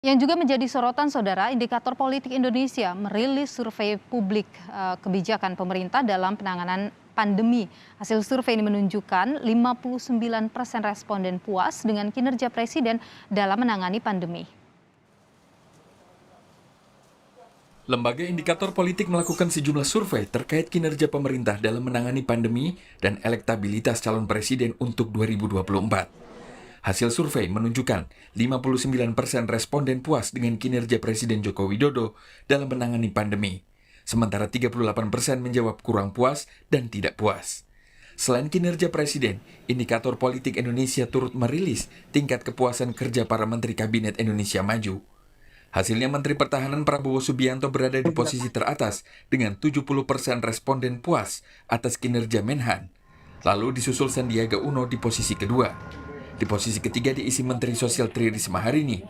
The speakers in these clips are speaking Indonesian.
Yang juga menjadi sorotan saudara, indikator politik Indonesia merilis survei publik kebijakan pemerintah dalam penanganan pandemi. Hasil survei ini menunjukkan 59% responden puas dengan kinerja presiden dalam menangani pandemi. Lembaga indikator politik melakukan sejumlah survei terkait kinerja pemerintah dalam menangani pandemi dan elektabilitas calon presiden untuk 2024. Hasil survei menunjukkan 59% responden puas dengan kinerja Presiden Joko Widodo dalam menangani pandemi, sementara 38% menjawab kurang puas dan tidak puas. Selain kinerja Presiden, indikator politik Indonesia turut merilis tingkat kepuasan kerja para Menteri Kabinet Indonesia Maju. Hasilnya Menteri Pertahanan Prabowo Subianto berada di posisi teratas dengan 70% responden puas atas kinerja Menhan. Lalu disusul Sandiaga Uno di posisi kedua. Di posisi ketiga diisi Menteri Sosial Tri Risma hari ini.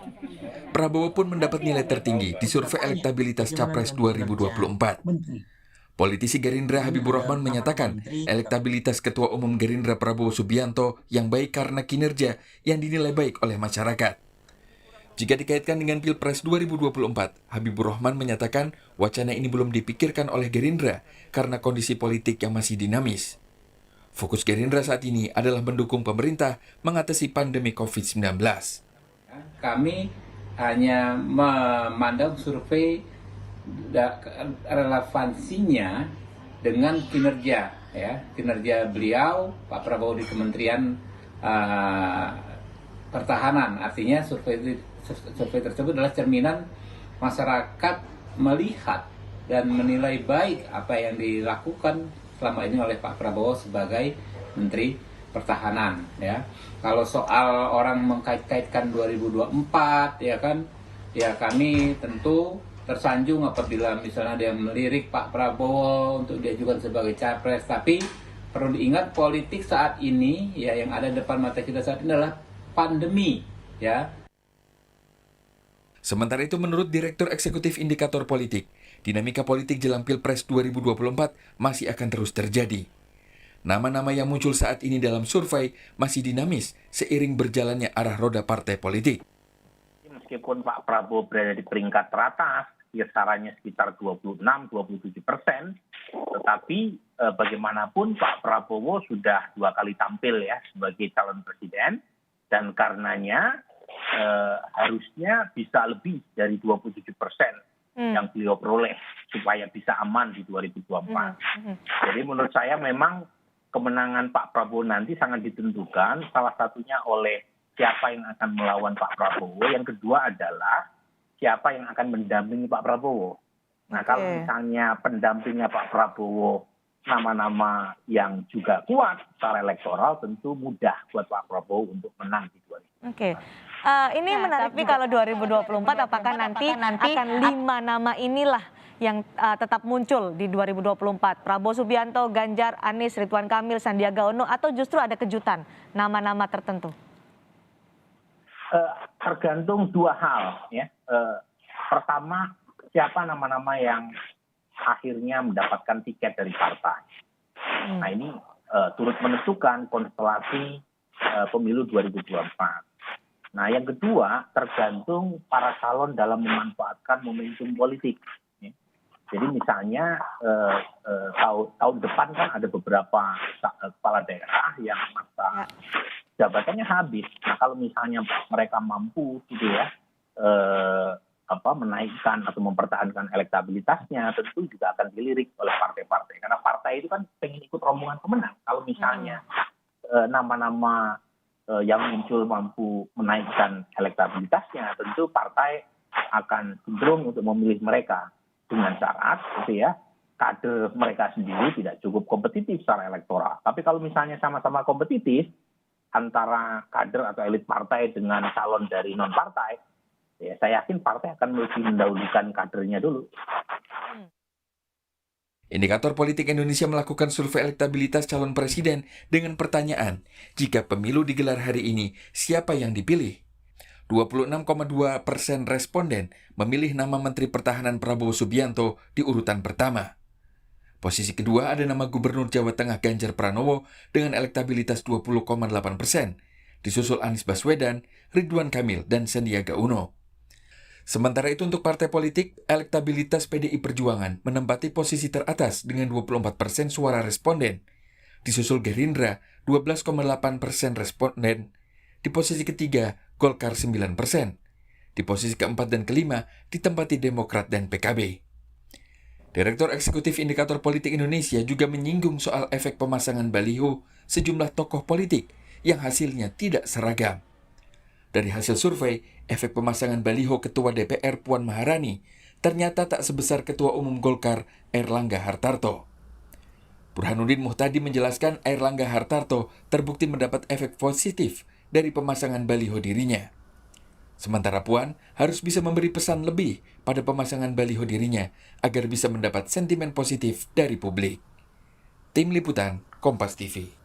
Prabowo pun mendapat nilai tertinggi di survei elektabilitas Capres 2024. Politisi Gerindra Habibur Rahman menyatakan elektabilitas Ketua Umum Gerindra Prabowo Subianto yang baik karena kinerja yang dinilai baik oleh masyarakat. Jika dikaitkan dengan Pilpres 2024, Habibur Rahman menyatakan wacana ini belum dipikirkan oleh Gerindra karena kondisi politik yang masih dinamis. Fokus Gerindra saat ini adalah mendukung pemerintah mengatasi pandemi COVID-19. Kami hanya memandang survei relevansinya dengan kinerja, kinerja beliau, Pak Prabowo di Kementerian Pertahanan. Artinya survei tersebut adalah cerminan masyarakat melihat dan menilai baik apa yang dilakukan selama ini oleh Pak Prabowo sebagai Menteri Pertahanan. Ya, kalau soal orang mengkait-kaitkan 2024, ya kami tentu tersanjung apabila misalnya dia melirik Pak Prabowo untuk diajukan sebagai capres. Tapi perlu diingat politik saat ini, ya yang ada depan mata kita saat ini adalah pandemi, ya. Sementara itu menurut Direktur Eksekutif Indikator Politik, dinamika politik jelang Pilpres 2024 masih akan terus terjadi. Nama-nama yang muncul saat ini dalam survei masih dinamis seiring berjalannya arah roda partai politik. Meskipun Pak Prabowo berada di peringkat teratas, kisarannya sekitar 26-27%, tetapi bagaimanapun Pak Prabowo sudah 2 kali tampil ya sebagai calon presiden, dan karenanya harusnya bisa lebih dari 27% yang beliau peroleh supaya bisa aman di 2024. Jadi menurut saya memang kemenangan Pak Prabowo nanti sangat ditentukan salah satunya oleh siapa yang akan melawan Pak Prabowo. Yang kedua adalah siapa yang akan mendampingi Pak Prabowo. Nah, kalau misalnya pendampingnya Pak Prabowo nama-nama yang juga kuat secara elektoral, tentu mudah buat Pak Prabowo untuk menang di 2024. Ini menarik nih kalau 2024 apakah nanti akan 5 nama inilah yang tetap muncul di 2024? Prabowo Subianto, Ganjar, Anies, Ridwan Kamil, Sandiaga Uno, atau justru ada kejutan nama-nama tertentu? Tergantung 2 hal ya. Pertama, siapa nama-nama yang akhirnya mendapatkan tiket dari partai. Nah ini turut menentukan konstelasi pemilu 2024. Nah yang kedua tergantung para calon dalam memanfaatkan momentum politik. Ya. Jadi misalnya tahun depan kan ada beberapa kepala daerah yang masa jabatannya habis. Nah kalau misalnya mereka mampu gitu ya menaikkan atau mempertahankan elektabilitasnya, tentu juga akan dilirik oleh partai-partai. Karena partai itu kan pengen ikut rombongan pemenang. Kalau misalnya nama-nama yang muncul mampu menaikkan elektabilitasnya, tentu partai akan cenderung untuk memilih mereka dengan syarat, gitu ya, kader mereka sendiri tidak cukup kompetitif secara elektoral. Tapi kalau misalnya sama-sama kompetitif antara kader atau elit partai dengan calon dari non partai, ya saya yakin partai akan lebih mendahulukan kadernya dulu. Indikator Politik Indonesia melakukan survei elektabilitas calon presiden dengan pertanyaan, jika pemilu digelar hari ini, siapa yang dipilih? 26,2% responden memilih nama Menteri Pertahanan Prabowo Subianto di urutan pertama. Posisi kedua ada nama Gubernur Jawa Tengah Ganjar Pranowo dengan elektabilitas 20,8%, disusul Anies Baswedan, Ridwan Kamil, dan Sandiaga Uno. Sementara itu untuk partai politik, elektabilitas PDI Perjuangan menempati posisi teratas dengan 24% suara responden. Disusul Gerindra 12,8% responden. Di posisi ketiga, Golkar 9%. Di posisi keempat dan kelima ditempati Demokrat dan PKB. Direktur Eksekutif Indikator Politik Indonesia juga menyinggung soal efek pemasangan baliho sejumlah tokoh politik yang hasilnya tidak seragam. Dari hasil survei, efek pemasangan baliho Ketua DPR Puan Maharani ternyata tak sebesar Ketua Umum Golkar Airlangga Hartarto. Burhanuddin Muhtadi menjelaskan Airlangga Hartarto terbukti mendapat efek positif dari pemasangan baliho dirinya. Sementara Puan harus bisa memberi pesan lebih pada pemasangan baliho dirinya agar bisa mendapat sentimen positif dari publik. Tim Liputan, Kompas TV.